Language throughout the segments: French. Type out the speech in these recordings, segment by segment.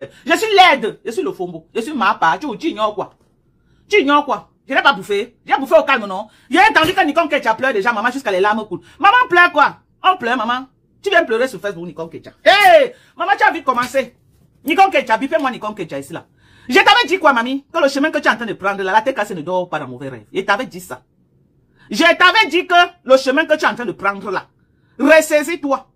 Je suis laide. Je suis le fombo. Je suis ma part. Tu ignores quoi? Tu ignores quoi? Je n'ai pas bouffé. J'ai bouffé au calme, non? J'ai entendu que Nicole Ketcha pleure déjà, maman, jusqu'à les larmes coulent. Maman pleure quoi? On pleure, maman. Tu viens pleurer sur Facebook, Nicole Ketcha. Hey! Maman, tu as vu commencer. Nicole Ketcha, biffez-moi Nicole Ketcha ici, là. Je t'avais dit quoi, mamie? Que le chemin que tu es en train de prendre, là, la tête cassée ne dort pas dans mauvais rêve. Je t'avais dit ça. Je t'avais dit que le chemin que tu es en train de prendre, là, ressaisis-toi.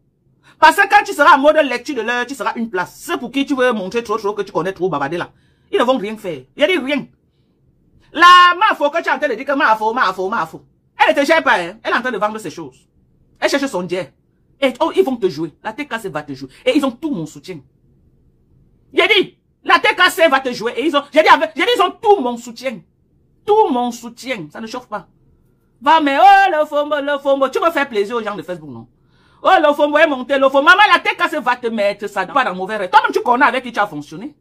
Parce que quand tu seras en mode lecture de l'heure, tu seras une place. Ceux pour qui tu veux montrer trop que tu connais trop bavarder là. Ils ne vont rien faire. Il y a dit rien. La Mafo que tu es en train de dire que Mafo. Elle ne te gère pas, hein. Elle est en train de vendre ces choses. Elle cherche son dieu. Et oh, ils vont te jouer. La TKC va te jouer. Et ils ont tout mon soutien. J'ai dit, la TKC va te jouer. Et ils ont, j'ai dit, ils ont tout mon soutien. Tout mon soutien. Ça ne chauffe pas. Va, mais oh, le fombo. Tu veux faire plaisir aux gens de Facebook, non? Oh, le fombo est monté, le fombo. Maman, la TKC va te mettre ça pas dans mauvais rêve. Toi-même, tu connais avec qui tu as fonctionné.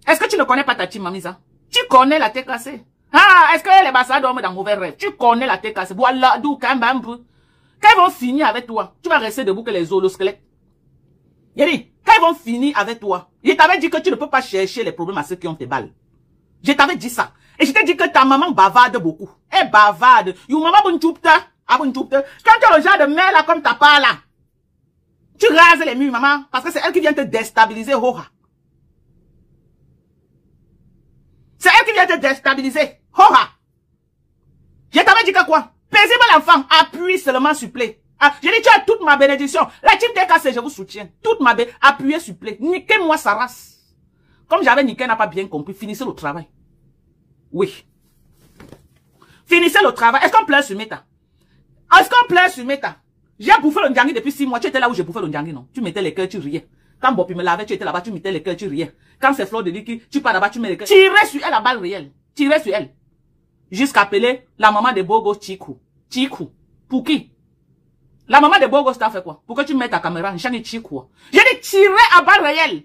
Est-ce que tu ne connais pas ta team, Mamisa? Tu connais la TKC. Ah, est-ce que les bassards dorment dans mauvais rêve? Tu connais la TKC. Voilà, d'où, quand même, quand ils vont finir avec toi, tu vas rester debout que les os, le squelette. Yéli, quand ils vont finir avec toi, je t'avais dit que tu ne peux pas chercher les problèmes à ceux qui ont tes balles. Je t'avais dit ça. Et je t'ai dit que ta maman bavarde beaucoup. Elle bavarde. You maman bunchoupta. Quand tu as le genre de mère là comme ta part là, tu rases les murs, maman. Parce que c'est elle qui vient te déstabiliser, Hora. C'est elle qui vient te déstabiliser. Hora. Je t'avais dit que quoi? Paisible l'enfant. Appuie seulement sur play. Ah, j'ai dit tu as toute ma bénédiction. La team TKC, je vous soutiens. Toute ma bénédiction. Appuyez sur play. Niquez-moi sa race. Comme j'avais niqué, n'a pas bien compris. Finissez le travail. Oui. Finissez le travail. Est-ce qu'on pleure sur Meta? Est-ce qu'on pleure sur Meta? J'ai bouffé le Ndjangi depuis 6 mois. Tu étais là où j'ai bouffé le Ndjangi, non? Tu mettais les cœurs, tu riais. Quand Bopi me lavait, tu étais là-bas, tu mettais les cœurs, tu riais. Quand c'est Fleur de Liki, tu pars là-bas, tu mets les cœurs. Tirez sur elle à balle réelle. Tirez sur elle. Jusqu'à appeler la maman de Bogo Chiku. Chiku. Pour qui? La maman de Bogo, t'as fait quoi? Pour que tu mettes ta caméra, j'en ai Chiku. J'ai dit tirer à balle réelle.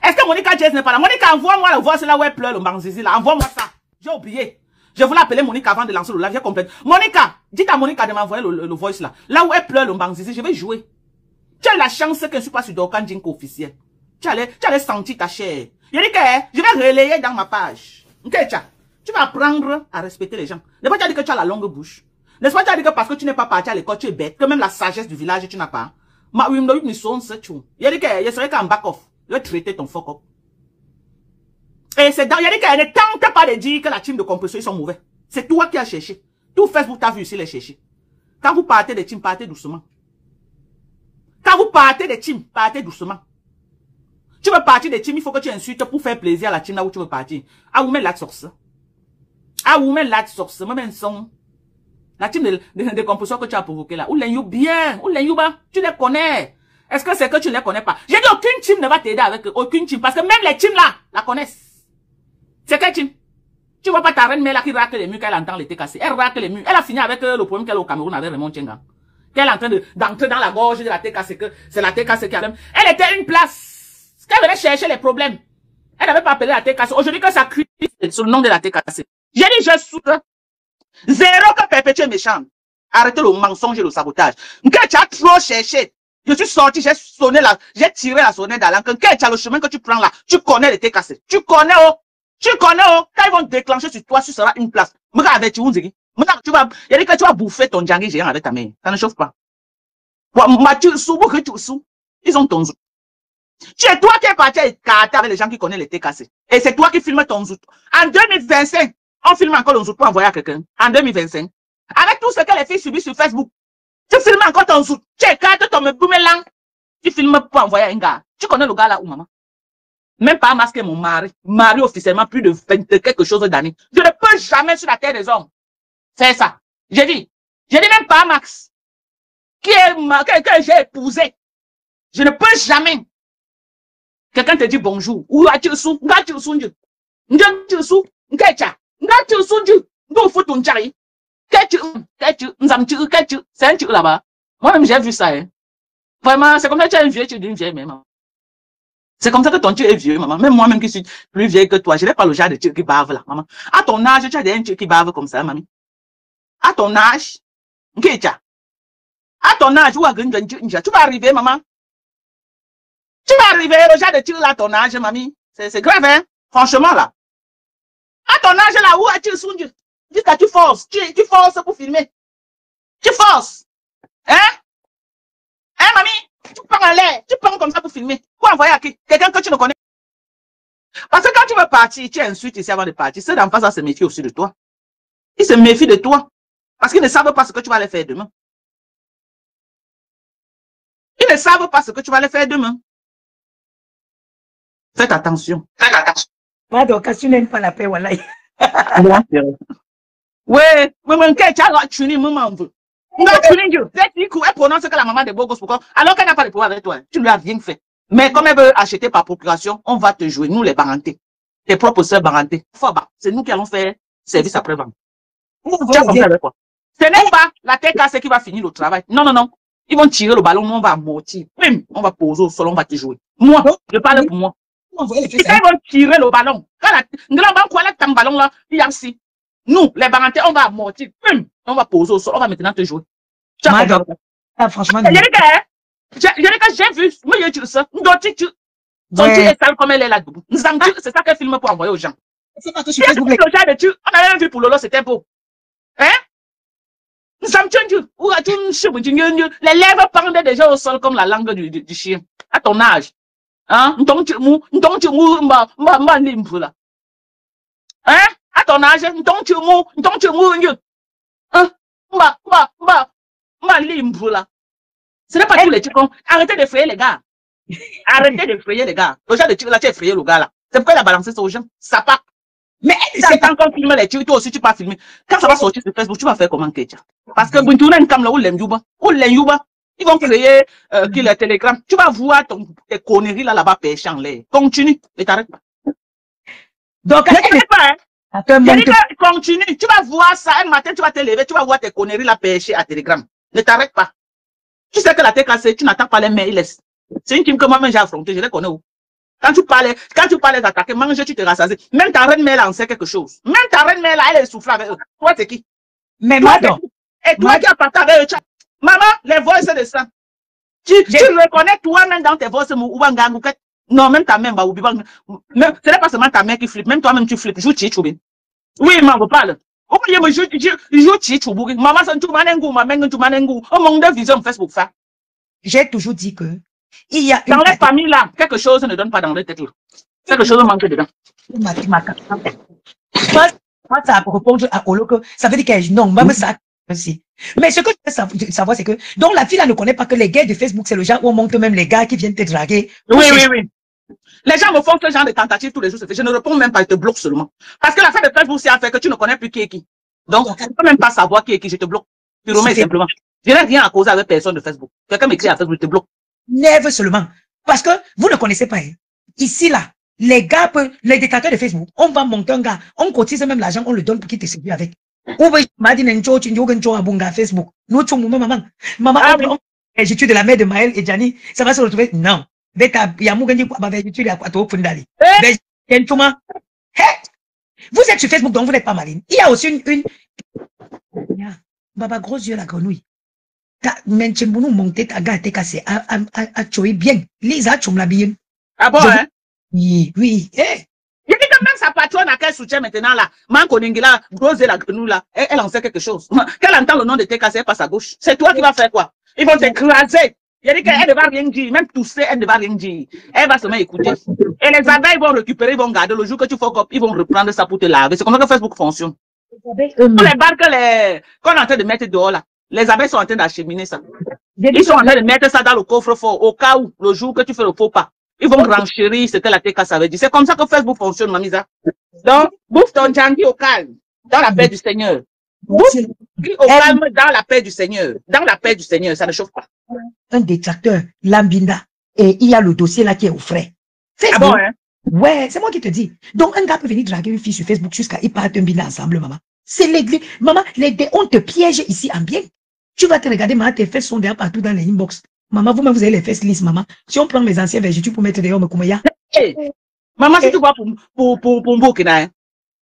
Est-ce que Monica Jess n'est pas là? Monica, envoie-moi la voix, c'est là où elle pleure le Mbanzizi là. Envoie-moi ça. J'ai oublié. Je voulais appeler Monica avant de lancer le live. J'ai compris. Monica, dites à Monica de m'envoyer le voice là. Là où elle pleure le Mbanzizi, je vais jouer. Tu as la chance que je ne suis pas sur Dorkan Jinko officiel. Tu allais sentir ta chair. Je dis que je vais relayer dans ma page. Ok, tu vas apprendre à respecter les gens. Ne pas dire que tu as la longue bouche. N'est-ce pas dire que parce que tu n'es pas parti à l'école, tu es bête. Que même la sagesse du village, tu n'as pas. Ma oui, me sonne ce tu. Je dis que je serais qu'un back-off. Je vais traiter ton fuck up. Et c'est dans, il y a dit qu'elle ne tente pas de dire que la team de compression, ils sont mauvais. C'est toi qui as cherché. Tout Facebook t'a vu ici les chercher. Quand vous partez des teams, partez doucement. Quand vous partez des teams, partez doucement. Tu veux partir des teams, il faut que tu insultes pour faire plaisir à la team là où tu veux partir. Ah, vous mettez la source. Ah, vous mettez la source. Même son. La team de compression que tu as provoqué là. Ou l'en bien. Ou l'en bas. Tu les connais. Est-ce que c'est que tu ne les connais pas? J'ai dit aucune team ne va t'aider avec aucune team. Parce que même les teams là, la connaissent. C'est quelle team? Tu vois pas ta reine mère là qui racle les murs qu'elle entend les TKC. Elle racle les murs. Elle a fini avec le problème qu'elle a au Cameroun avec Raymond Tchenga. Qu'elle est en train d'entrer dans la gorge de la TKC, que c'est la TKC qui a même. Elle était une place. Qu'elle venait chercher les problèmes. Elle n'avait pas appelé la TKC. Aujourd'hui que ça crie sur le nom de la TKC. J'ai dit je souffre. Zéro que perpétuer méchant. Arrêtez le mensonge et le sabotage. Que tu as trop cherché. Je suis sorti, j'ai sonné là, j'ai tiré la sonnette d'alarme. Que tu as le chemin que tu prends là, tu connais les TKC. Tu connais, oh. Tu connais, oh. Quand ils vont déclencher sur toi, tu seras une place. Tu vas, il y a dit que tu vas bouffer ton Djangi géant avec ta main. Ça ne chauffe pas. Ils ont ton zout. C'est toi qui es parti écarter avec les gens qui connaissent les TKC. Et c'est toi qui filmes ton zout. En 2025, on filme encore le zout pour envoyer à quelqu'un. En 2025. Avec tout ce que les filles subissent sur Facebook. Tu filmes encore ton zout. Tu écartes ton boomerang. Tu filmes pour envoyer à un gars. Tu connais le gars là où, maman? Même pas masquer mon mari. Mari officiellement plus de 20 quelque chose d'années. Je ne peux jamais sur la terre des hommes faire ça. J'ai dit même pas Max. Que j'ai épousé. Je ne peux jamais. Quelqu'un te dit bonjour. Où as-tu sous? Nga-tu sous? Nga-tu sous? Nga-tu sous? D'où faut ton chari? C'est un tu là-bas. Moi-même, j'ai vu ça, hein. Vraiment, c'est comme ça que tu es un vieux, tu dis une vieille même. C'est comme ça que ton Dieu est vieux, maman. Même moi-même qui suis plus vieille que toi, je n'ai pas le genre de Dieu qui bave là, maman. À ton âge, tu as des Dieu qui bave comme ça, mamie. À ton âge, à ton âge, tu vas arriver, maman. Tu vas arriver, le genre de tir là, à ton âge, mamie. C'est grave, hein? Franchement, là. À ton âge, là, où as-tu le Dieu? Dis que tu forces. Tu forces pour filmer. Tu forces. Hein? Hein, mamie? Tu prends en l'air. Tu prends comme ça pour filmer. Pour envoyer à qui? Quelqu'un que tu ne connais. Parce que quand tu veux partir, tu insultes ici avant de partir. Ceux d'en face, ça se méfie aussi de toi. Ils se méfient de toi. Parce qu'ils ne savent pas ce que tu vas aller faire demain. Ils ne savent pas ce que tu vas aller faire demain. Faites attention. Faites attention. Pardon, quand tu n'aimes pas la paix, voilà. Ouais, tu n'es maman veut. Non, tu n'es Dieu. Elle prononce que la maman de Bogos, pourquoi? Alors qu'elle n'a pas de pouvoir avec toi. Tu ne lui as rien fait. Mais comme elle veut acheter par procuration, on va te jouer, nous les barantés. Tes propres sœurs barantées. C'est nous qui allons faire service après-vente. Ce n'est pas la tête cassée qui va finir le travail. Non, non, non. Ils vont tirer le ballon, nous on va amortir. On va poser au sol, on va te jouer. Moi, je parle pour moi. Ils vont tirer le ballon. Quand ballon là, il y a aussi. Nous, les barantés, on va amortir. On va poser au sol, on va maintenant te jouer. Franchement, j'ai vu, moi j'ai dit ça. Tu es sale comme elle est là debout. C'est ça qu'elle filme pour envoyer aux gens. C'est pas que sur Facebook. On a même vu pour Lolo, c'était beau. Hein? Les lèvres pendaient déjà au sol comme la langue du chien. À ton âge. Hein? Hein? À ton âge, ce n'est pas tous les trucs. Arrêtez d'effrayer les gars. Arrêtez d'effrayer les gars. Le genre de tir là, tu as effrayé le gars là. C'est pourquoi il a balancé ça aux gens. Ça part. Mais c'est quand on filme les tirs, toi aussi tu peux filmer. Quand ça va sortir sur Facebook, tu vas faire comment, Ketia? Parce que Buntouna une cam là où l'Emyuba, ils vont créer le Telegram. Tu vas voir tes conneries là-bas pêcher en l'air. Continue, ne t'arrête pas. Donc, ne t'arrête pas, hein. Continue, tu vas voir ça, un matin tu vas te lever, tu vas voir tes conneries là pêcher à Telegram. Ne t'arrête pas. Tu sais que la tête cassée, tu n'attaques pas les mails. C'est une team que moi-même j'ai affronté, je les connais où. Quand tu parlais d'attaquer, manger, tu te rassasies. Même ta reine mère, en sait quelque chose. Même ta reine mère, elle est soufflée avec eux. Toi, c'est qui? Mais madame. Et toi qui as partagé avec eux. Maman, les voix, c'est de ça. Tu reconnais toi-même dans tes voix, non, même ta mère, ce n'est pas seulement ta mère qui flippe, même toi-même tu flippes. Oui, maman, vous parle. Maman, c'est tout manengou, au monde de vision Facebook, ça. J'ai toujours dit que il y a dans les familles là, quelque chose ne donne pas dans les têtes là. Quelque chose manque dedans. Moi, ça répondre à Olo que ça veut dire que non, même ça aussi. Mais ce que je veux savoir, c'est que donc la fille là ne connaît pas que les gars de Facebook, c'est le genre où on montre même les gars qui viennent te draguer. Oui. Les gens me font ce genre de tentatives tous les jours. Je ne réponds même pas, je te bloque seulement. Parce que la fin de Facebook, c'est à faire que tu ne connais plus qui est qui. Donc, tu ne peux même pas savoir qui est qui, je te bloque. Tu remets simplement. Je n'ai rien à causer avec personne de Facebook. Quelqu'un m'écrit à Facebook, je te bloque. Never seulement. Parce que vous ne connaissez pas. Hein. Ici, là, les gars, les détracteurs de Facebook, on va monter un gars, on cotise même l'argent, on le donne pour qu'il te séduise avec. Ou bien, Facebook. Nous, maman. Maman, l'étude de la mère de Maël et Gianni, ça va se retrouver. Non. Vous êtes sur Facebook, donc vous n'êtes pas maline. Il y a aussi une... Baba, gros yeux, la grenouille. Maintenant, nous monter ta gâte cassée à tuer bien. Les a la bien. Ah bon, hein? Oui. Il dit que même sa patronne à quel soutien maintenant là, Manko Ningila, grosse la grenouille là, elle en sait quelque chose. Qu'elle entend le nom de tes cassés, elle passe à gauche. C'est toi qui vas faire quoi? Ils vont t'écraser. Il dit qu'elle ne va rien dire, même tousser, elle ne va rien dire. Elle va seulement écouter. Et les abeilles vont récupérer, ils vont garder. Le jour que tu fais comme, ils vont reprendre ça pour te laver. C'est comme ça que Facebook fonctionne. Pour les barres qu'on est en train de mettre dehors là, les abeilles sont en train d'acheminer ça. Ils sont en train de mettre ça dans le coffre-fort au cas où, le jour que tu fais le faux pas, ils vont renchérir ce que la TK avait dit. C'est comme ça que Facebook fonctionne, Mamisa. Donc, bouffe ton jangi au calme, dans la paix du Seigneur. Bouffe au calme, dans la paix du Seigneur. Dans la paix du Seigneur, ça ne chauffe pas. Un détracteur, Lambinda, et il y a le dossier là qui est au frais. Ah bon, hein? Ouais, c'est moi qui te dis. Donc, un gars peut venir draguer une fille sur Facebook jusqu'à ils partent un binda ensemble, maman. C'est l'église. Maman, on te piège ici en bien. Tu vas te regarder, maman, tes fesses sont derrière partout dans les inbox. Maman, vous-même, vous avez les fesses lisses, maman. Si on prend mes anciens vergetures pour mettre dehors, mais comment ya? Maman, si tu vois pour Mbokina, hein?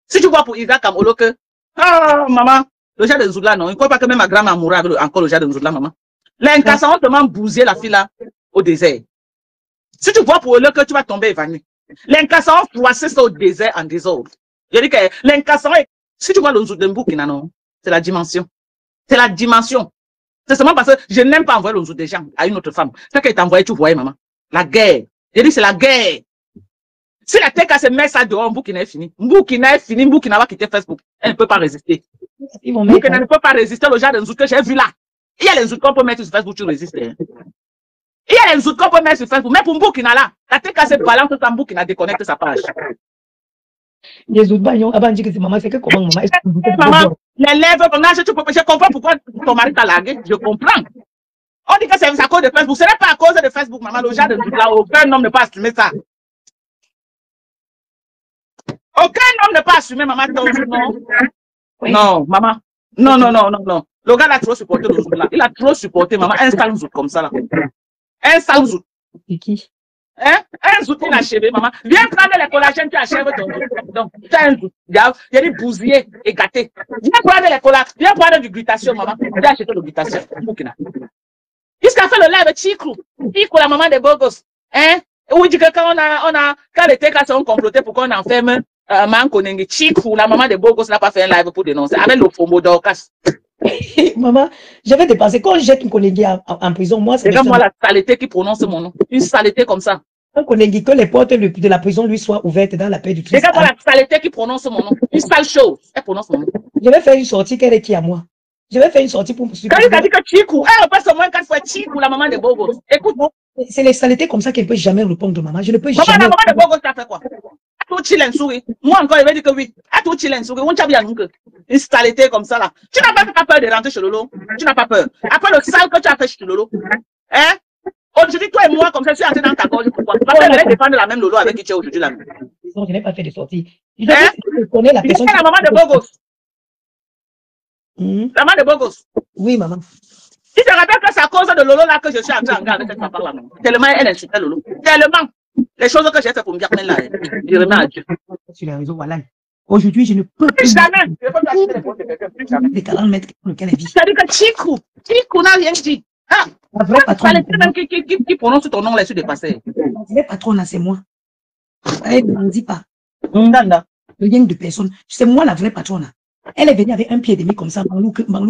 Si tu vois pour Isaac Kamolo que, ah, maman, le genre de Nzoula, non, il ne croit pas que même ma grand-mère mourra avec encore le genre de Nzoula, maman. L'incarcération seulement bousé la fille là, au désert. Si tu vois pour eux que tu vas tomber évanoui. L'incassant froissé ça au désert en désordre. Je dis que l'incassant, si tu vois le Nzout de Mboukina, non, c'est la dimension. C'est la dimension. C'est seulement parce que je n'aime pas envoyer le Nzout des gens à une autre femme. C'est qu'elle t'a envoyé, tu voyais, maman. La guerre. Je dis c'est la guerre. Si la TK se met ça dehors, Mboukina est fini. Mboukina est fini, Mboukina va quitter Facebook. Elle ne peut pas résister. Mboukina ne peut pas résister au genre de Nzout que j'ai vu là. Il y a les Nzout qu'on peut mettre sur Facebook, tu résistes. Il y a les Nzout qu'on peut mettre sur Facebook. Mais pour Mboukina là, la TK se balance ça, Mboukina déconnecte sa page. Les autres bagnons, avant de dire que c'est maman, c'est que comment maman? Maman, les lèvres, je comprends pourquoi ton mari t'a largué. Je comprends. On dit que c'est à cause de Facebook. Ce n'est pas à cause de Facebook, maman. Le genre de Nzout là, aucun homme ne peut assumer ça. Aucun homme ne peut assumer, maman, non. Oui. Non, maman. Non, non, non, non, non. Le gars a trop supporté le Nzout là. Il a trop supporté, maman. Un sale Nzout comme ça là. Un sale Nzout. C'est qui? Hein? Un Nzout inachevé, maman. Viens prendre les collagènes, tu achèves ton Nzout. Donc, tu as un Nzout. Il y a des bousillés et gâtés. Viens prendre les collagènes. Viens prendre du glutation, maman. Viens acheter le glutation. Jusqu'à faire le live, Chikou. Chikou, la maman des beaux gosses. Hein? Où il dit que quand les TK sont complotés pour qu'on enferme Mankonengi, Chikou, la maman des beaux gosses n'a pas fait un live pour dénoncer. Avec le FOMO d'Orcas. Maman, j'avais dépensé. Quand je jette Nkonengi en prison, moi, c'est. Regarde-moi la saleté qui prononce mon nom. Une saleté comme ça. Nkonengi, que les portes de la prison lui soient ouvertes dans la paix du Christ. Regarde-moi la saleté qui prononce mon nom. Une sale chose. Elle prononce mon nom. Je vais faire une sortie qu'elle est qui à moi. Je vais faire une sortie pour me suivre. Quand il a dit que Chikou, elle repasse au moins 4 fois Chikou, la maman des beaux gosses. Écoute, c'est les saletés comme ça qu'elle ne peut jamais répondre, maman. Je ne peux maman, jamais. La maman des beaux gosses, t'as fait quoi? À tout chiller souris. Moi encore, il va dire que oui. À tout chiller souris. On t'a bien donc une saleté comme ça là. Tu n'as pas peur de rentrer chez Lolo. Tu n'as pas peur. Après le sale que tu as fait chez Lolo. Hein? Aujourd'hui, toi et moi, comme ça, je suis entré dans ta gorge. Pourquoi? Parce que je vais défendre la même Lolo avec qui tu es aujourd'hui là. Je n'ai pas fait de sortie. Je connais la personne. La maman des beaux gosses. La maman des beaux gosses. Oui, maman. Tu te rappelles que c'est à cause de Lolo là que je suis entré en garde avec cette femme là. Tellement elle insultait Lolo. Tellement. Les choses que j'ai fait pour me dire là, je remets à Dieu. Sur les réseaux, voilà. Aujourd'hui, je ne peux plus jamais. Je ne peux pas acheter les comptes de quelqu'un. Plus jamais. Les 40 mètres pour lequel elle vit. C'est-à-dire que Chikou n'a rien dit. Ah, la vraie patronne. Qui prononce ton nom là-dessus dépassé. La vraie patronne, c'est moi. Elle ne m'en dit pas. Rien de personne. C'est moi la vraie patronne. Elle est venue avec un pied et demi comme ça, Manglouk. Pour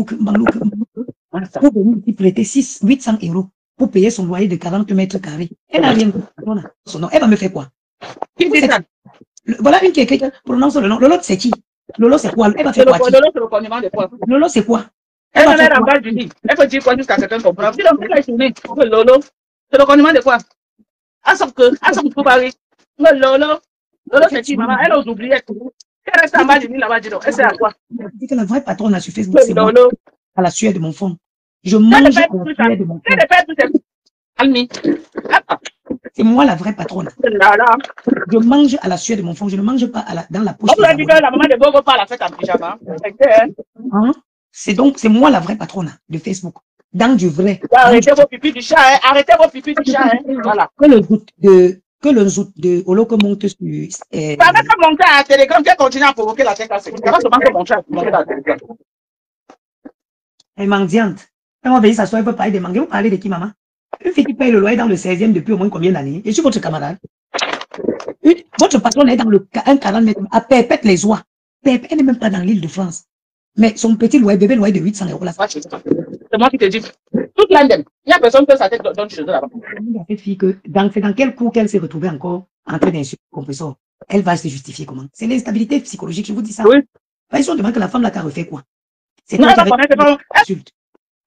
venir lui prêter 800 € pour payer son loyer de 40 mètres carrés. Elle n'a rien. Son nom. Elle va me faire quoi? Qui dit ça? Voilà une qui écrit, prononce le nom. Lolo, c'est qui? Lolo, c'est quoi? Elle va faire quoi? Lolo, c'est le condiment de quoi? Lolo, c'est quoi? Elle va faire en bas du lit. Elle peut dire quoi jusqu'à quelqu'un comprend. Dis donc, elle a tourné. Lolo, c'est le condiment de quoi? À son pour Paris. Lolo, c'est qui, maman? Elle ose oublier. Elle reste en bas du lit là-bas, dis donc. Elle sait à quoi? Elle dit que la vraie patronne a sur Facebook, c'est moi. À la sueur de mon fond. Je mange à la sueur de mon fond. C'est moi la vraie patronne. Je mange à la sueur de mon fond. Je ne mange pas dans la poche. On dit que la maman de Bogo pas la fête en pyjama. C'est moi la vraie patronne de Facebook. Dans du vrai. Arrêtez vos pipis du chat. Hein. Arrêtez vos pipis du chat. Hein. Voilà. Que le Nzout de Oloko monte sur. Ça va pas monter à la Télégram. Tu continues à provoquer la tête. Ça va seulement que monter à la Télégram. Elle est mendiante. Quand on va s'asseoir, elle peut parler de mendier. Vous parlez de qui, maman? Une fille qui paye le loyer dans le 16e depuis au moins combien d'années? Je suis votre camarade. Votre patronne est dans un 40 mètres à Perpète les Oies. Elle n'est même pas dans l'île de France. Mais son petit loyer, bébé loyer de 800 € là. C'est moi qui te dis. Toute London. Il n'y a personne que sa tête donne chez eux là-bas. Cette fille que, c'est dans quel cours qu'elle s'est retrouvée encore en train d'insulter le compresseur? Elle va se justifier comment? C'est l'instabilité psychologique, je vous dis ça. Oui. Ils sont demandé que la femme là t'a refait quoi? C'est toi qui insultes.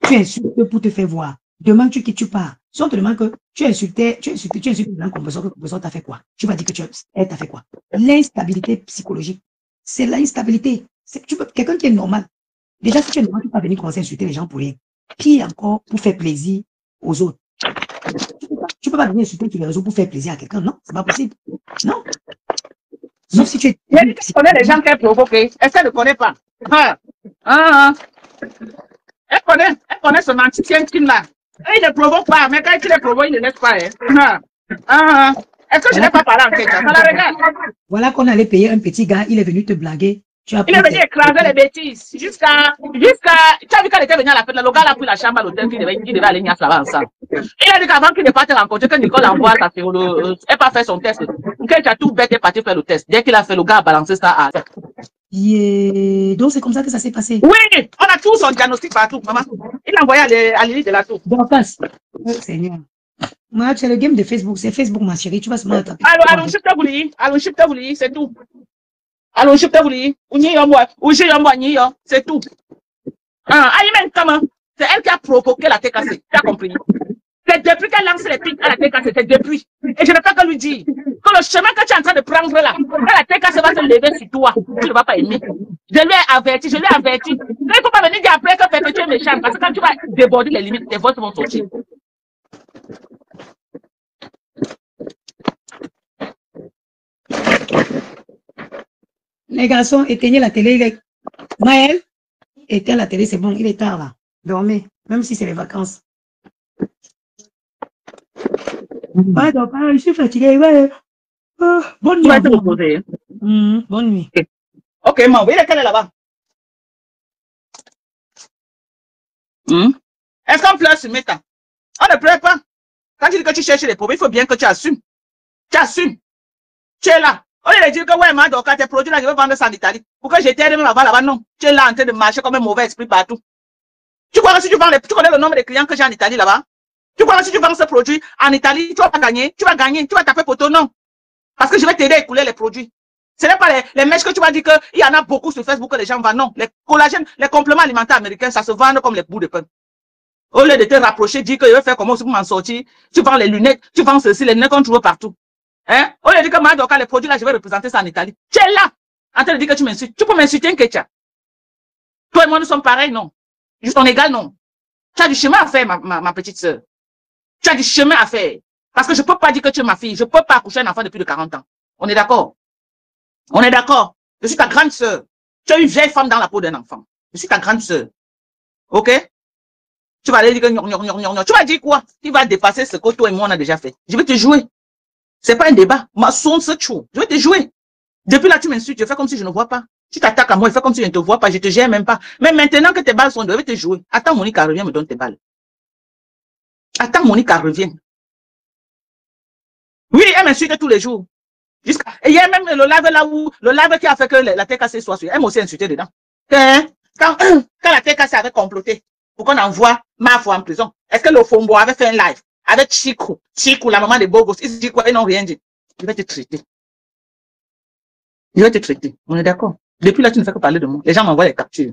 Tu insultes pour te faire voir. Demain, tu pars. Si on te demande que tu insultes le compresseur t'a fait quoi? Tu vas dire que elle t'a fait quoi? L'instabilité psychologique. C'est l'instabilité. Quelqu'un qui est normal. Déjà, si tu es normal, tu ne peux pas venir commencer à insulter les gens pour rien. Pire encore, pour faire plaisir aux autres. Tu ne peux pas venir insulter sur les réseaux pour faire plaisir à quelqu'un. Non, c'est pas possible. Non. Sauf si tu es. Tu connais les gens qu'elle provoque. Est-ce qu'elle ne connaît pas? Elle connaît ce anticien là. Il ne provoque pas, mais quand il les provoque, il ne laisse pas. Est-ce que je n'ai pas parlé en quelque chose? Voilà qu'on allait payer un petit gars, il est venu te blaguer. Tu as Il est pris venu écraser les bêtises. Jusqu'à, tu as vu quand il était venu à la fête, le gars a pris la chambre à l'hôtel qui devait aller niasse là-bas ensemble. Il a dit qu'avant qu'il ne parte rencontrer, que Nicole envoie sa fille, elle pas fait son test. Quand tu as tout bête, est parti faire le test. Dès qu'il a fait, le gars a balancé ça à. Yeah. Donc c'est comme ça que ça s'est passé. Oui, on a tout son diagnostic partout, maman. Il a envoyé à l'île de la tour. Dorcas. Oh, Seigneur. Moi, tu as le game de Facebook. C'est Facebook, ma chérie. Tu vas se mettre à taper. Allons, je te voulais. Allons, je te voulais, c'est tout. Allons, je te voulais. C'est tout. Aïe, comment? C'est elle qui a provoqué la TKC. Tu as compris? C'est depuis qu'elle lance les pics à la TKC, c'est depuis. Et je ne peux pas que lui dire que le chemin que tu es en train de prendre là, la TKC va se lever sur toi. Tu ne vas pas aimer. Je lui ai averti, je l'ai averti. Il ne faut pas venir dire après que tu es méchant, parce que quand tu vas déborder les limites, tes votes vont sortir. Les garçons, éteignez la télé. Maël, éteins la télé, c'est bon, il est tard là. Dormez, même si c'est les vacances. Pas, je suis fatigué. Ouais. Oh, bonne nuit. Tu vas te reposer. Bonne nuit. Ok, maman, oui, laquelle est là-bas? Est-ce qu'on pleure sur Meta? On ne pleure pas. Quand tu dis que tu cherches les problèmes, il faut bien que tu assumes. Tu assumes. Tu es là. On lieu de dire que ouais, Madoka, tes produits là, je vais vendre ça en Italie. Pourquoi j'étais même là-bas, non. Tu es là en train de marcher comme un mauvais esprit partout. Tu crois que si tu vends tu connais le nombre de clients que j'ai en Italie là-bas? Tu crois que si tu vends ce produit en Italie, tu vas pas gagner, tu vas taper poteau, non. Parce que je vais t'aider à écouler les produits. Ce n'est pas les mèches que tu vas dire qu'il y en a beaucoup sur Facebook que les gens vendent, non. Les collagènes, les compléments alimentaires américains, ça se vend comme les bouts de pain. Au lieu de te rapprocher, dire que je vais faire comment pour m'en sortir, tu vends les lunettes, tu vends ceci, les lunettes qu'on trouve partout. Hein? Au lieu de dire que Madoka, les produits là, je vais représenter ça en Italie. Tu es là, en train de dire que tu m'insultes. Tu peux m'insulter, Nketia. Toi et moi, nous sommes pareils, non. Juste en égal, non. Tu as du chemin à faire, ma petite sœur. Tu as du chemin à faire. Parce que je ne peux pas dire que tu es ma fille. Je ne peux pas accoucher un enfant depuis de 40 ans. On est d'accord? On est d'accord? Je suis ta grande sœur. Tu as une vieille femme dans la peau d'un enfant. Je suis ta grande sœur. Ok? Tu vas aller dire que tu vas dire quoi? Tu vas dépasser ce que toi et moi on a déjà fait. Je vais te jouer. C'est pas un débat. Ma son se tue. Je vais te jouer. Depuis là, tu m'insultes. Je fais comme si je ne vois pas. Tu t'attaques à moi. Je fais comme si je ne te vois pas. Je te gère même pas. Mais maintenant que tes balles sont, je vais te jouer. Attends, Monica revient, me donne tes balles. Attends, Monica revient. Oui, elle m'insulte tous les jours. Et il y a même le live là où, le live qui a fait que la TKC soit sur. Elle m'a aussi insulté dedans. Quand la TKC avait comploté pour qu'on envoie ma foi en prison, est-ce que le Fombo avait fait un live avec Chikou, la maman de Bogos, ils disent quoi? Ils n'ont rien dit. Je vais te traiter. Je vais te traiter. On est d'accord? Depuis là, tu ne fais que parler de moi. Les gens m'envoient les captures.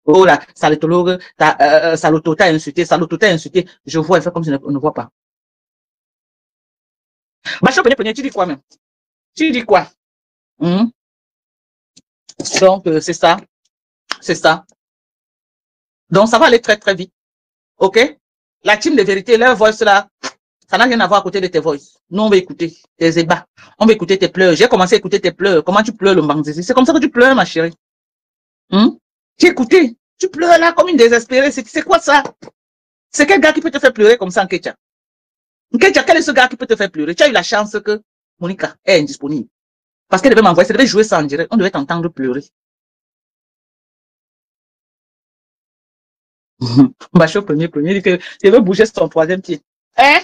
Oh là, Salotologue, Saloto t'a insulté, je vois, elle fait comme si je ne vois pas. Bacho, tu dis quoi même? Tu dis quoi? Donc, c'est ça. C'est ça. Donc, ça va aller très, très vite. OK? La team de vérité, leur voice là, ça n'a rien à voir à côté de tes voices. Nous, on va écouter tes ébats. On va écouter tes pleurs. J'ai commencé à écouter tes pleurs. Comment tu pleures le Mbangzizi? C'est comme ça que tu pleures, ma chérie. J'ai écouté. Tu pleures là comme une désespérée. C'est quoi ça? C'est quel gars qui peut te faire pleurer comme ça, Nketia? Nketia, quel est ce gars qui peut te faire pleurer? Tu as eu la chance que Monica est indisponible. Parce qu'elle devait m'envoyer, elle devait jouer ça en direct. On devait t'entendre pleurer. Bacho, premier, il dit que je veux bouger son troisième pied. Hein?